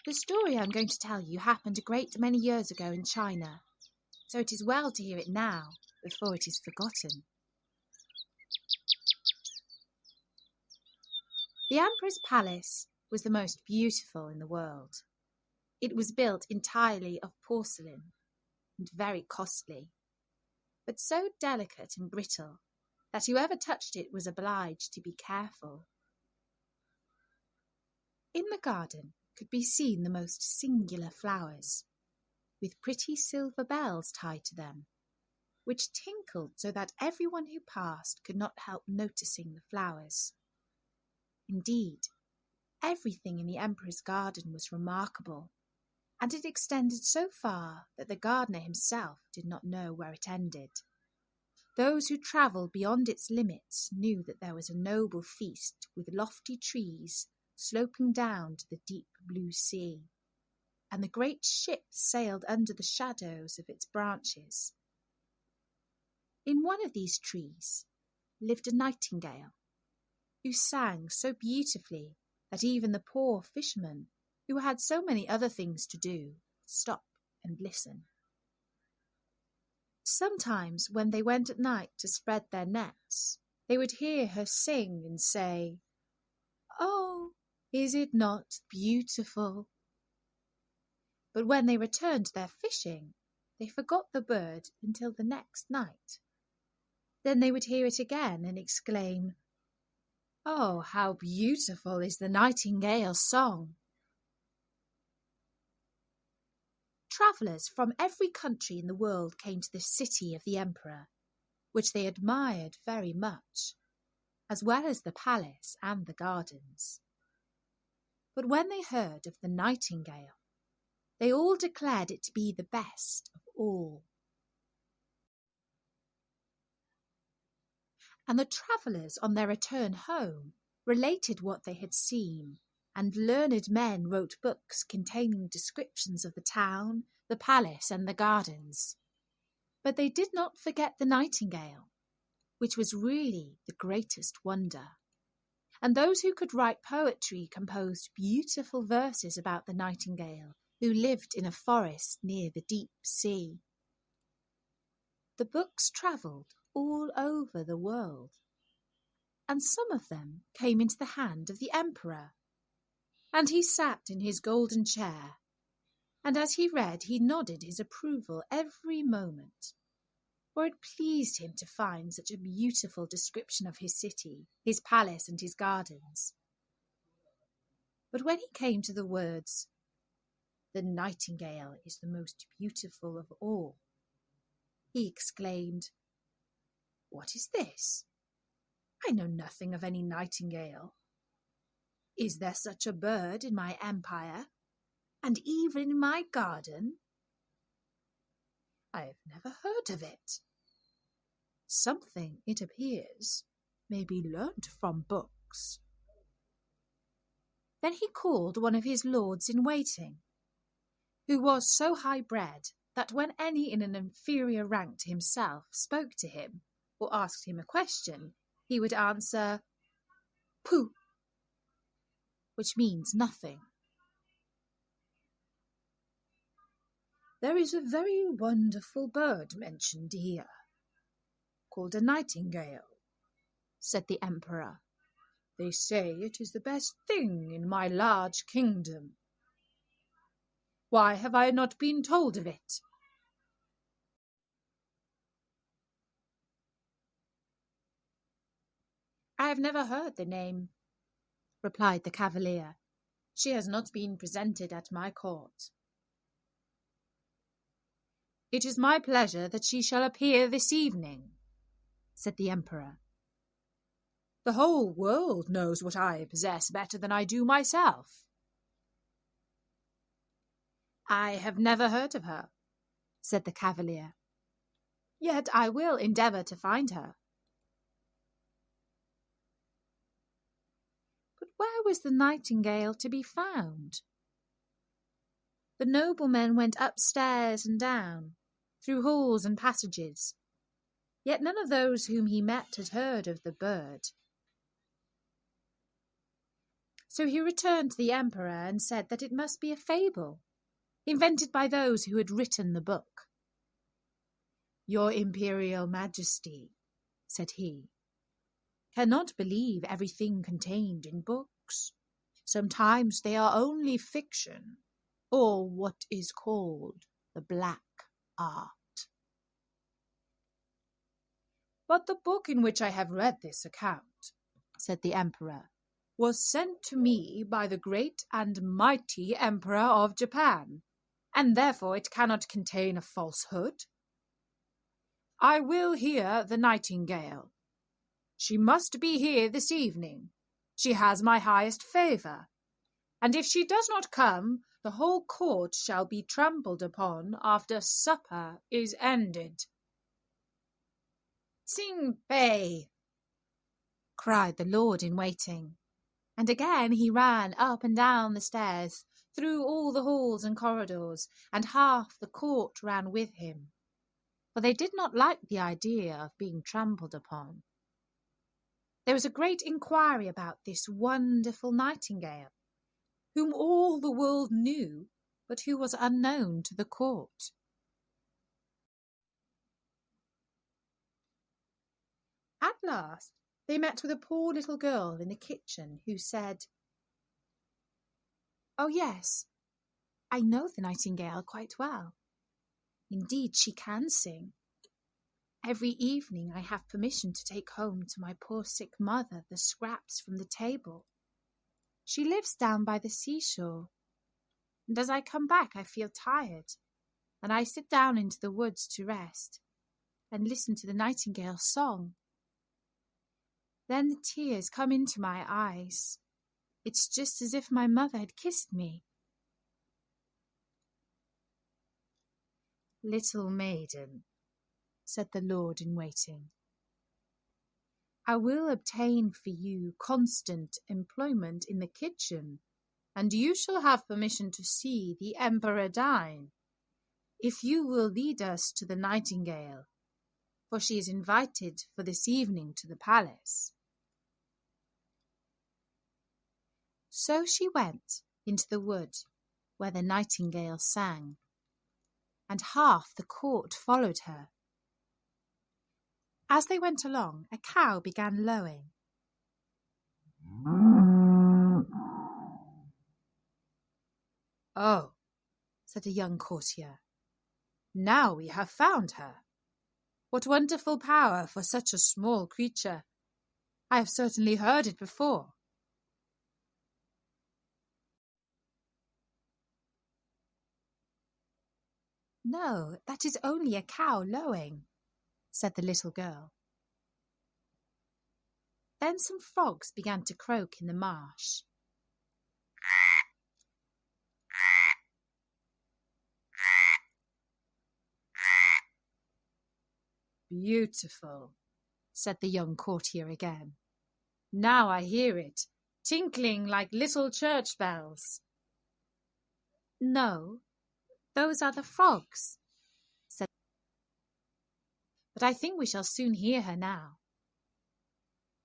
The story I'm going to tell you happened a great many years ago in China, so it is well to hear it now, before it is forgotten. The Emperor's palace was the most beautiful in the world. It was built entirely of porcelain and very costly, but so delicate and brittle that whoever touched it was obliged to be careful. In the garden could be seen the most singular flowers, with pretty silver bells tied to them, which tinkled so that everyone who passed could not help noticing the flowers. Indeed, everything in the Emperor's garden was remarkable, and it extended so far that the gardener himself did not know where it ended. Those who travelled beyond its limits knew that there was a noble feast with lofty trees sloping down to the deep blue sea, and the great ship sailed under the shadows of its branches. In one of these trees lived a nightingale, who sang so beautifully that even the poor fishermen, who had so many other things to do, stopped and listened. Sometimes when they went at night to spread their nets, they would hear her sing and say, "Oh, is it not beautiful?" But when they returned to their fishing, they forgot the bird until the next night. Then they would hear it again and exclaim, "Oh, how beautiful is the nightingale's song!" Travellers from every country in the world came to the city of the Emperor, which they admired very much, as well as the palace and the gardens. But when they heard of the nightingale, they all declared it to be the best of all. And the travellers on their return home related what they had seen, and learned men wrote books containing descriptions of the town, the palace, and the gardens. But they did not forget the nightingale, which was really the greatest wonder. And those who could write poetry composed beautiful verses about the nightingale, who lived in a forest near the deep sea. The books travelled all over the world, and some of them came into the hand of the Emperor, and he sat in his golden chair, and as he read he nodded his approval every moment, for it pleased him to find such a beautiful description of his city, his palace, and his gardens. But when he came to the words, "The nightingale is the most beautiful of all," he exclaimed, "What is this? I know nothing of any nightingale. Is there such a bird in my empire, and even in my garden? I have never heard of it. Something, it appears, may be learnt from books." Then he called one of his lords-in-waiting, who was so high-bred that when any in an inferior rank to himself spoke to him or asked him a question, he would answer, "Pooh," which means nothing. "There is a very wonderful bird mentioned here, called a nightingale," said the Emperor. "They say it is the best thing in my large kingdom. Why have I not been told of it?" "I have never heard the name," replied the cavalier. "She has not been presented at my court." "It is my pleasure that she shall appear this evening," said the Emperor. "The whole world knows what I possess better than I do myself." "I have never heard of her," said the cavalier. "Yet I will endeavour to find her." But where was the nightingale to be found? The noblemen went upstairs and down, through halls and passages, yet none of those whom he met had heard of the bird. So he returned to the emperor and said that it must be a fable, invented by those who had written the book. "Your Imperial Majesty," said he, "cannot believe everything contained in books. Sometimes they are only fiction, or what is called the black art. But the book in which I have read this account," said the emperor, "was sent to me by the great and mighty Emperor of Japan, and therefore it cannot contain a falsehood. I will hear the Nightingale. She must be here this evening. She has my highest favour, and if she does not come, the whole court shall be trampled upon after supper is ended." "Tsing Bei!" cried the lord-in-waiting, and again he ran up and down the stairs, through all the halls and corridors, and half the court ran with him, for they did not like the idea of being trampled upon. There was a great inquiry about this wonderful Nightingale, whom all the world knew, but who was unknown to the court. At last they met with a poor little girl in the kitchen who said, "Oh yes, I know the Nightingale quite well. Indeed, she can sing. Every evening I have permission to take home to my poor sick mother the scraps from the table. She lives down by the seashore, and as I come back I feel tired, and I sit down into the woods to rest and listen to the Nightingale's song. Then the tears come into my eyes. It's just as if my mother had kissed me." "Little maiden," said the lord-in-waiting, "I will obtain for you constant employment in the kitchen, and you shall have permission to see the emperor dine, if you will lead us to the Nightingale, for she is invited for this evening to the palace." So she went into the wood where the Nightingale sang, and half the court followed her. As they went along, a cow began lowing. "Oh," said a young courtier, "now we have found her. What wonderful power for such a small creature! I have certainly heard it before." "No, that is only a cow lowing," said the little girl. Then some frogs began to croak in the marsh. "Beautiful," said the young courtier again. "Now I hear it, tinkling like little church bells." "No, those are the frogs," said. "But I think we shall soon hear her now."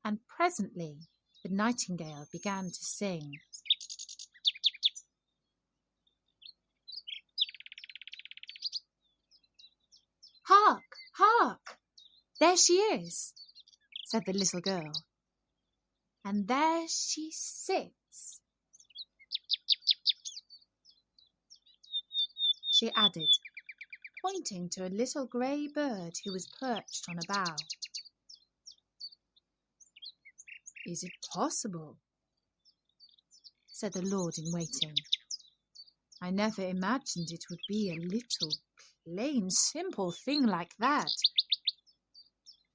And presently the Nightingale began to sing. "Hark, hark! There she is," said the little girl. "And there she sits," she added, pointing to a little grey bird who was perched on a bough. "Is it possible?" said the lord-in-waiting. "I never imagined it would be a little, plain, simple thing like that.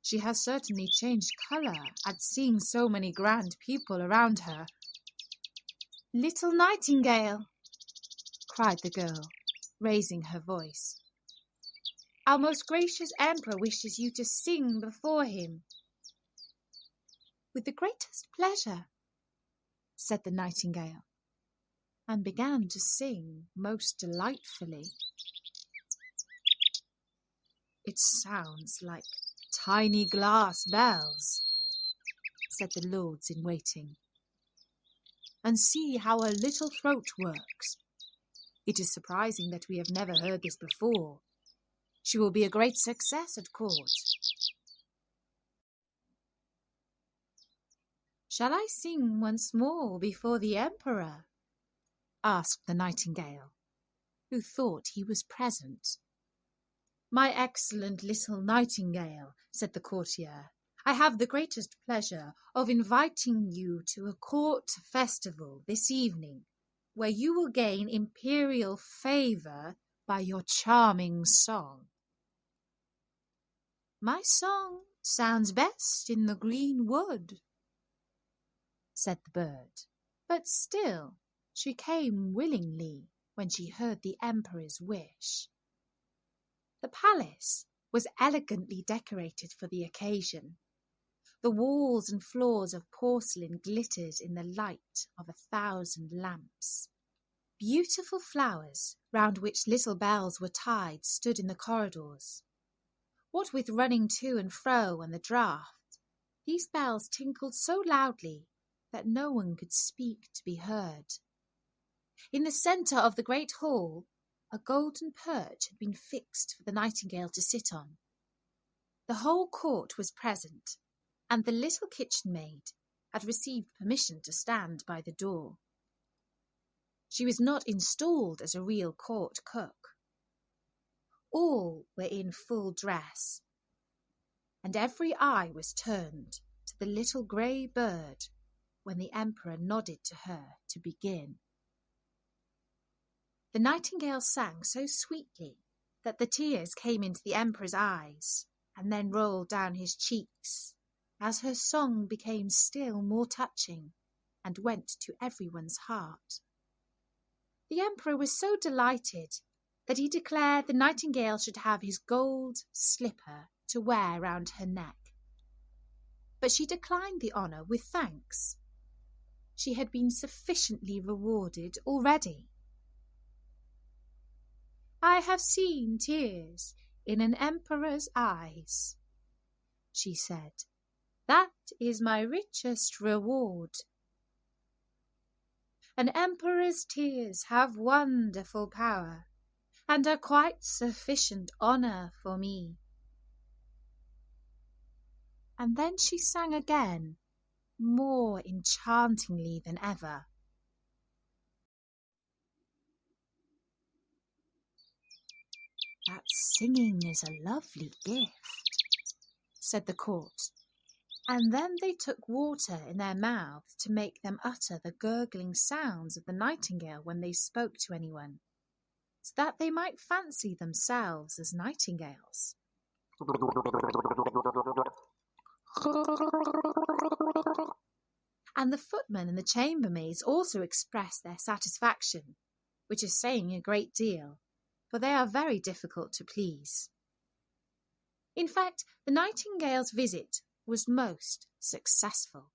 She has certainly changed colour at seeing so many grand people around her." "Little Nightingale," cried the girl, raising her voice, "our most gracious emperor wishes you to sing before him." "With the greatest pleasure," said the Nightingale, and began to sing most delightfully. "It sounds like tiny glass bells," said the lords-in-waiting. and see how her little throat works. It is surprising that we have never heard this before. She will be a great success at court. Shall I sing once more before the Emperor? Asked the Nightingale, who thought he was present. My excellent little Nightingale, said the courtier, I have the greatest pleasure of inviting you to a court festival this evening, where you will gain imperial favour by your charming song. My song sounds best in the green wood, said the bird, but still she came willingly when she heard the Emperor's wish. The palace was elegantly decorated for the occasion. The walls and floors of porcelain glittered in the light of 1,000 lamps. Beautiful flowers, round which little bells were tied, stood in the corridors. What with running to and fro and the draught, these bells tinkled so loudly that no one could speak to be heard. In the centre of the great hall, a golden perch had been fixed for the Nightingale to sit on. The whole court was present, and the little kitchen maid had received permission to stand by the door. She was not installed as a real court cook. All were in full dress, and every eye was turned to the little grey bird when the Emperor nodded to her to begin. The Nightingale sang so sweetly that the tears came into the Emperor's eyes and then rolled down his cheeks as her song became still more touching and went to everyone's heart. The Emperor was so delighted that he declared the Nightingale should have his gold slipper to wear round her neck. But she declined the honour with thanks. She had been sufficiently rewarded already. I have seen tears in an emperor's eyes, she said. That is my richest reward. An emperor's tears have wonderful power, and are quite sufficient honour for me. And then she sang again, more enchantingly than ever. That singing is a lovely gift, said the court, and then they took water in their mouths to make them utter the gurgling sounds of the nightingale when they spoke to anyone, so that they might fancy themselves as nightingales. And the footmen and the chambermaids also expressed their satisfaction, which is saying a great deal, for they are very difficult to please. In fact, the nightingale's visit was most successful.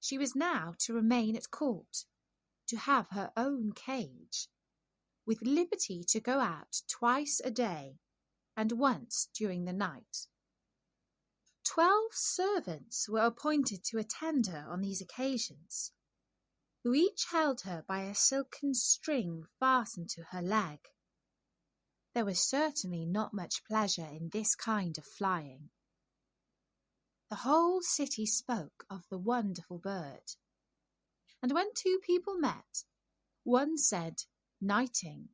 She was now to remain at court, to have her own cage, with liberty to go out twice a day and once during the night. 12 servants were appointed to attend her on these occasions, who each held her by a silken string fastened to her leg. There was certainly not much pleasure in this kind of flying. The whole city spoke of the wonderful bird, and when two people met, one said Nighting,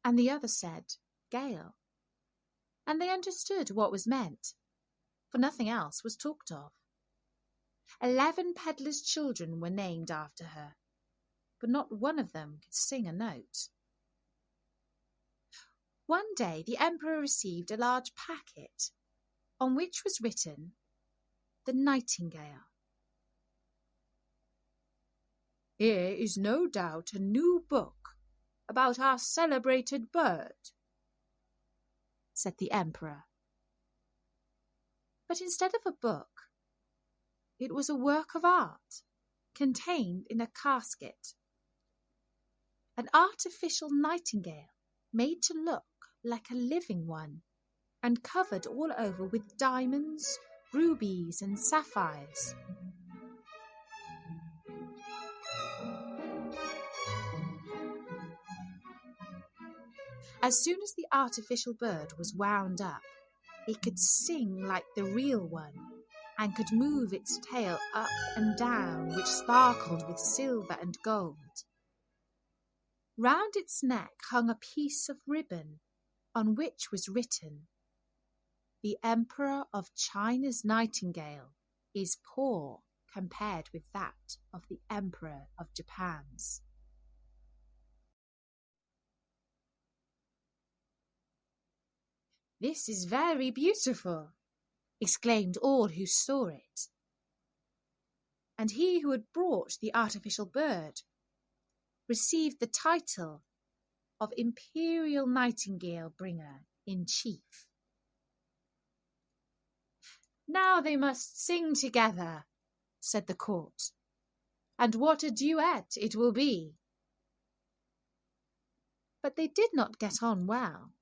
and the other said Gale, and they understood what was meant, for nothing else was talked of. 11 pedlars' children were named after her, but not one of them could sing a note. One day the Emperor received a large packet, on which was written, "The Nightingale." "Here is no doubt a new book about our celebrated bird," said the Emperor. But instead of a book, it was a work of art, contained in a casket. An artificial nightingale made to look like a living one, and covered all over with diamonds, rubies, and sapphires. As soon as the artificial bird was wound up, it could sing like the real one and could move its tail up and down, which sparkled with silver and gold. Round its neck hung a piece of ribbon on which was written, "The Emperor of China's Nightingale is poor compared with that of the Emperor of Japan's." "This is very beautiful," exclaimed all who saw it. And he who had brought the artificial bird received the title of Imperial Nightingale Bringer in Chief. "Now they must sing together," said the court, "and what a duet it will be." But they did not get on well,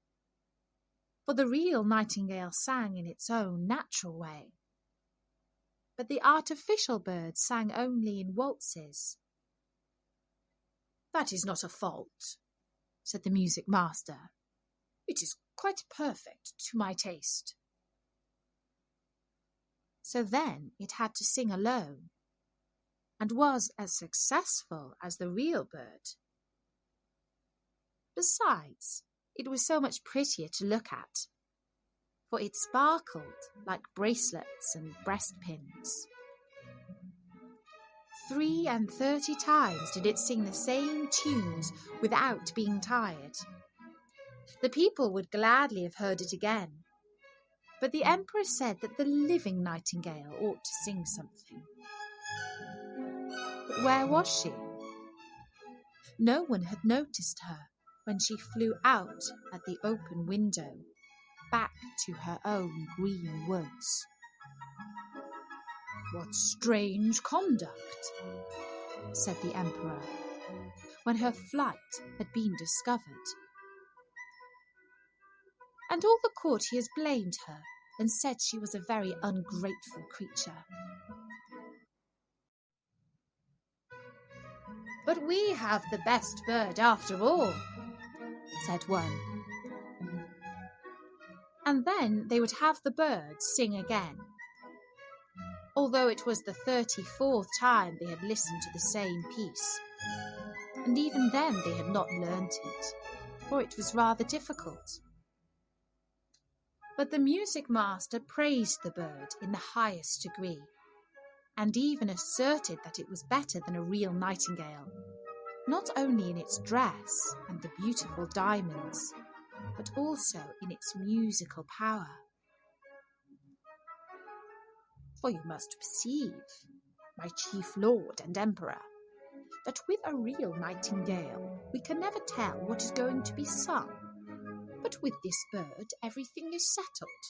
for the real nightingale sang in its own natural way, but the artificial bird sang only in waltzes. "That is not a fault," said the music master. "It is quite perfect to my taste." So then it had to sing alone, and was as successful as the real bird. Besides, it was so much prettier to look at, for it sparkled like bracelets and breastpins. 33 times did it sing the same tunes without being tired. The people would gladly have heard it again, but the emperor said that the living nightingale ought to sing something. But where was she? No one had noticed her when she flew out at the open window, back to her own green woods. "What strange conduct," said the emperor, when her flight had been discovered. And all the courtiers blamed her and said she was a very ungrateful creature. "But we have the best bird after all," said one. And then they would have the bird sing again, although it was the 34th time they had listened to the same piece, and even then they had not learnt it, for it was rather difficult. But the music master praised the bird in the highest degree, and even asserted that it was better than a real nightingale, not only in its dress and the beautiful diamonds, but also in its musical power. "For you must perceive, my chief lord and emperor, that with a real nightingale we can never tell what is going to be sung, but with this bird everything is settled.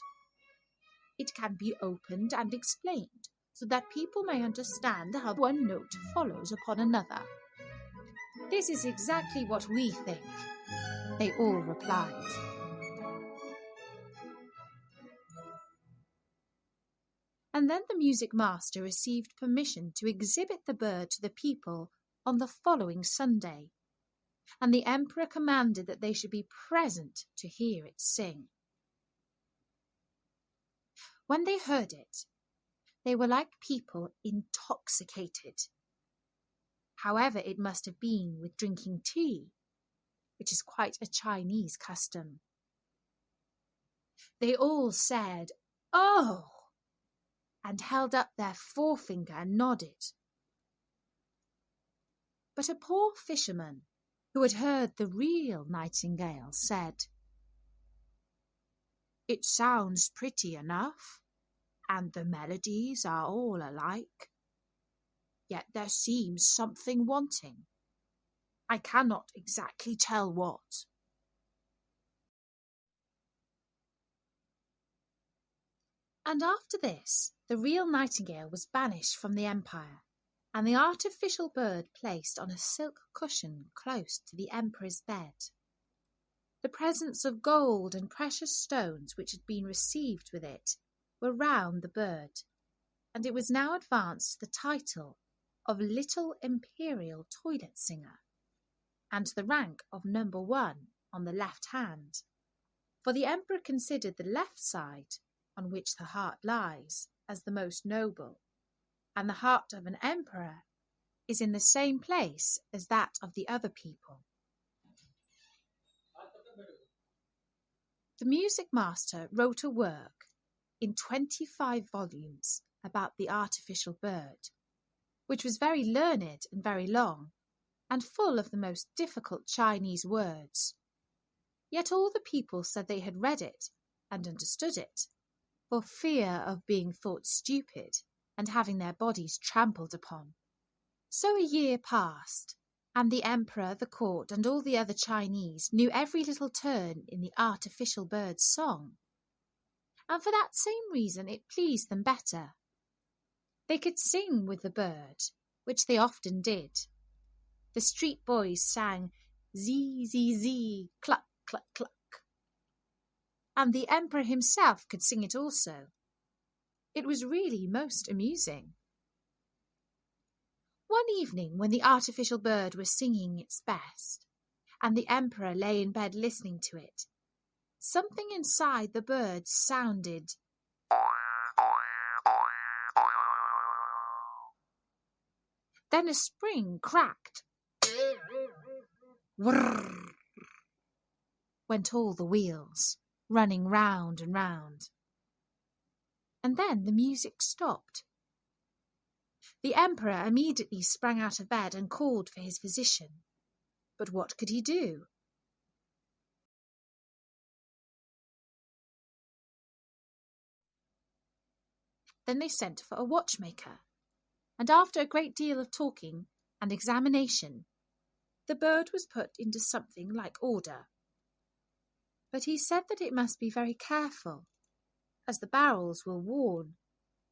It can be opened and explained, so that people may understand how one note follows upon another." "This is exactly what we think," they all replied. And then the music master received permission to exhibit the bird to the people on the following Sunday, and the emperor commanded that they should be present to hear it sing. When they heard it, they were like people intoxicated. However, it must have been with drinking tea, which is quite a Chinese custom. They all said, "Oh!" and held up their forefinger and nodded. But a poor fisherman, who had heard the real nightingale, said, "It sounds pretty enough, and the melodies are all alike. Yet there seems something wanting. I cannot exactly tell what." And after this, the real nightingale was banished from the empire, and the artificial bird placed on a silk cushion close to the emperor's bed. The presents of gold and precious stones which had been received with it were round the bird, and it was now advanced to the title of Little Imperial Toilet Singer, and to the rank of number 1 on the left hand, for the emperor considered the left side, on which the heart lies, as the most noble, and the heart of an emperor is in the same place as that of the other people. The music master wrote a work in 25 volumes about the artificial bird, which was very learned and very long, and full of the most difficult Chinese words. Yet all the people said they had read it and understood it, for fear of being thought stupid and having their bodies trampled upon. So a year passed, and the emperor, the court, and all the other Chinese knew every little turn in the artificial bird's song, and for that same reason it pleased them better. They could sing with the bird, which they often did. The street boys sang zee, zee, zee, cluck, cluck, cluck. And the emperor himself could sing it also. It was really most amusing. One evening, when the artificial bird was singing its best, and the emperor lay in bed listening to it, something inside the bird sounded. Then a spring cracked. Whirr! Went all the wheels, running round and round. And then the music stopped. The emperor immediately sprang out of bed and called for his physician. But what could he do? Then they sent for a watchmaker, and after a great deal of talking and examination, the bird was put into something like order. But he said that it must be very careful, as the barrels were worn,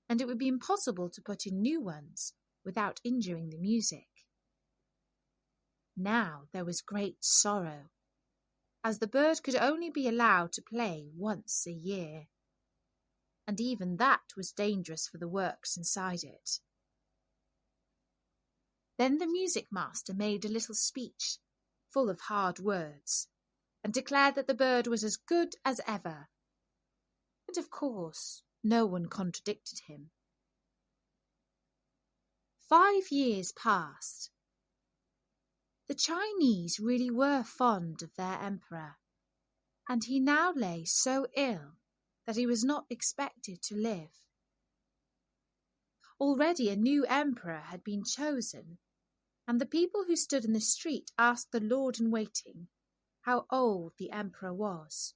and it would be impossible to put in new ones without injuring the music. Now there was great sorrow, as the bird could only be allowed to play once a year, and even that was dangerous for the works inside it. Then the music master made a little speech, full of hard words, and declared that the bird was as good as ever. And of course, no one contradicted him. 5 years passed. The Chinese really were fond of their emperor, and he now lay so ill that he was not expected to live. Already a new emperor had been chosen, and the people who stood in the street asked the lord-in-waiting how old the emperor was.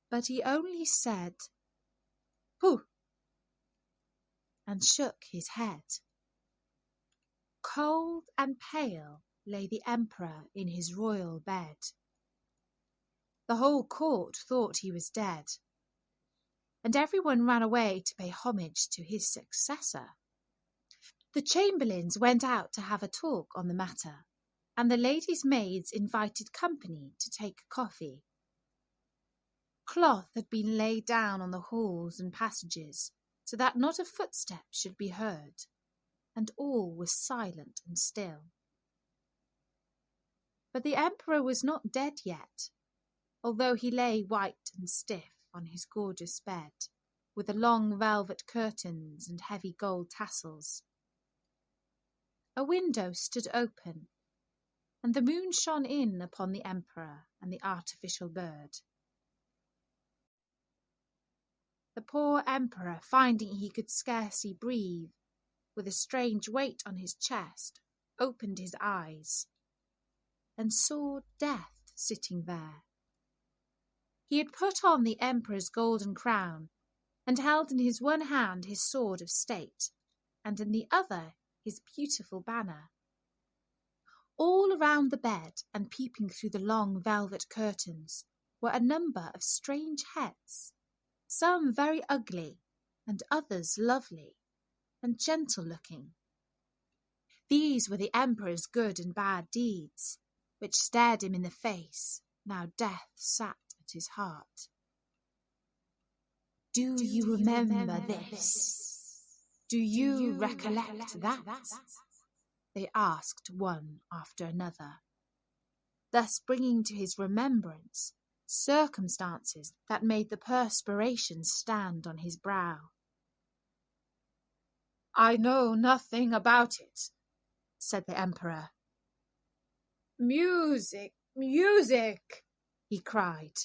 But he only said, "Pooh," and shook his head. Cold and pale lay the emperor in his royal bed. The whole court thought he was dead, and everyone ran away to pay homage to his successor. The chamberlains went out to have a talk on the matter, and the ladies' maids invited company to take coffee. Cloth had been laid down on the halls and passages, so that not a footstep should be heard, and all was silent and still. But the emperor was not dead yet, although he lay white and stiff on his gorgeous bed, with the long velvet curtains and heavy gold tassels. A window stood open, and the moon shone in upon the emperor and the artificial bird. The poor emperor, finding he could scarcely breathe, with a strange weight on his chest, opened his eyes, and saw Death sitting there. He had put on the emperor's golden crown, and held in his one hand his sword of state, and in the other his beautiful banner. All around the bed, and peeping through the long velvet curtains, were a number of strange heads, some very ugly, and others lovely and gentle-looking. These were the emperor's good and bad deeds, which stared him in the face. Now Death sat at his heart. Do you remember this? Do you recollect that? They asked one after another. thus bringing to his remembrance circumstances that made the perspiration stand on his brow. "I know nothing about it," said the emperor. "Music, music," he cried.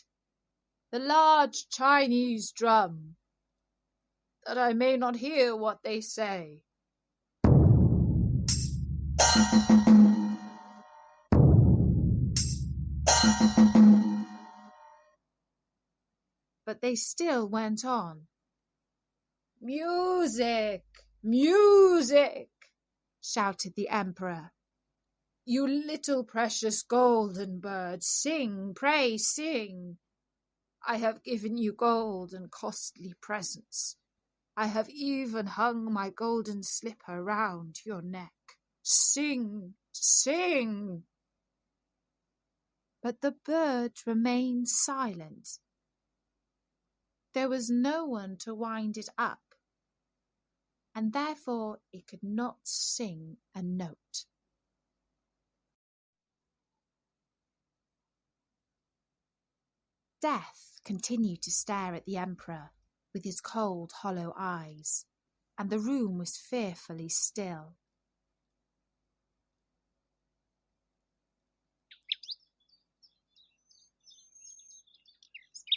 "The large Chinese drum, that I may not hear what they say." But they still went on. "Music, music," shouted the emperor. "You little precious golden bird, sing, pray sing. I have given you gold and costly presents. I have even hung my golden slipper round your neck. Sing, sing." But the bird remained silent. There was no one to wind it up, and therefore it could not sing a note. Death continued to stare at the emperor with his cold, hollow eyes, and the room was fearfully still.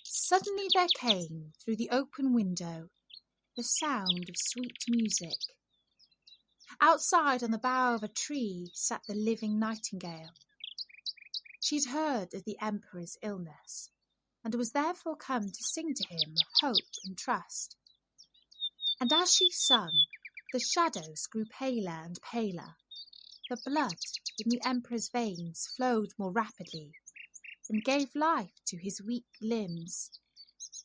Suddenly there came, through the open window, the sound of sweet music. Outside on the bough of a tree sat the living nightingale. She'd heard of the emperor's illness, and was therefore come to sing to him of hope and trust. And as she sung, the shadows grew paler and paler. The blood in the emperor's veins flowed more rapidly, and gave life to his weak limbs,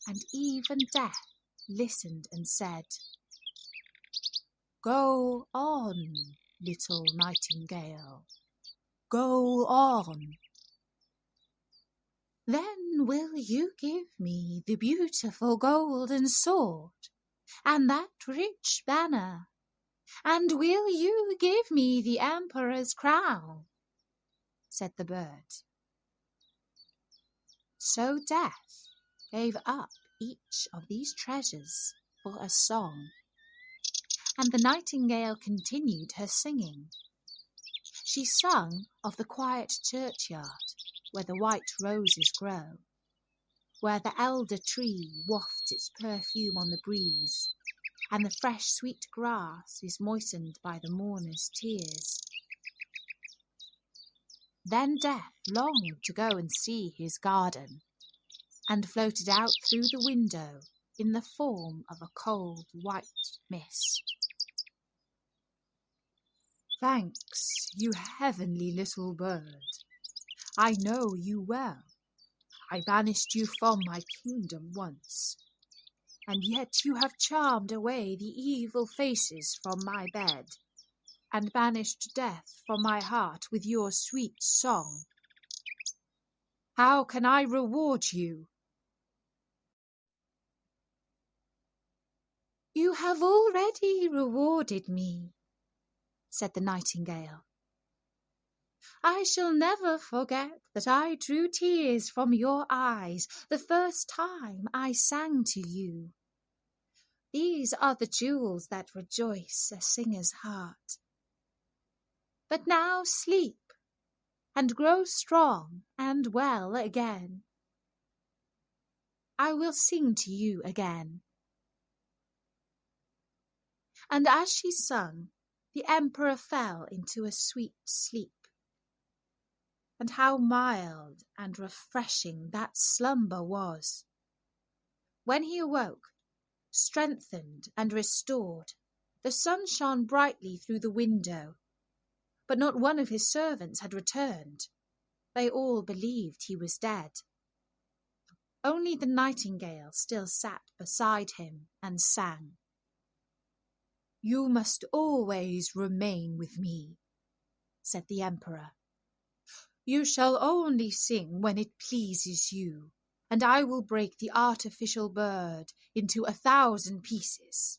and even death listened and said, "Go on, little nightingale, go on. Then will you give me the beautiful golden sword, and that rich banner, and will you give me the emperor's crown?" said the bird. So Death gave up each of these treasures for a song, and the nightingale continued her singing. She sung of the quiet churchyard where the white roses grow, where the elder tree wafts its perfume on the breeze, and the fresh sweet grass is moistened by the mourner's tears. Then Death longed to go and see his garden, and floated out through the window in the form of a cold white mist. "Thanks, you heavenly little bird. I know you well. I banished you from my kingdom once, and yet you have charmed away the evil faces from my bed, and banished death from my heart with your sweet song. How can I reward you?" "You have already rewarded me," said the nightingale. "I shall never forget that I drew tears from your eyes the first time I sang to you. These are the jewels that rejoice a singer's heart. But now sleep, and grow strong and well again. I will sing to you again." And as she sung, the emperor fell into a sweet sleep. And how mild and refreshing that slumber was! When he awoke, strengthened and restored, the sun shone brightly through the window, but not one of his servants had returned. They all believed he was dead. Only the nightingale still sat beside him and sang. "You must always remain with me," said the emperor. "You shall only sing when it pleases you, and I will break the artificial bird into 1,000 pieces.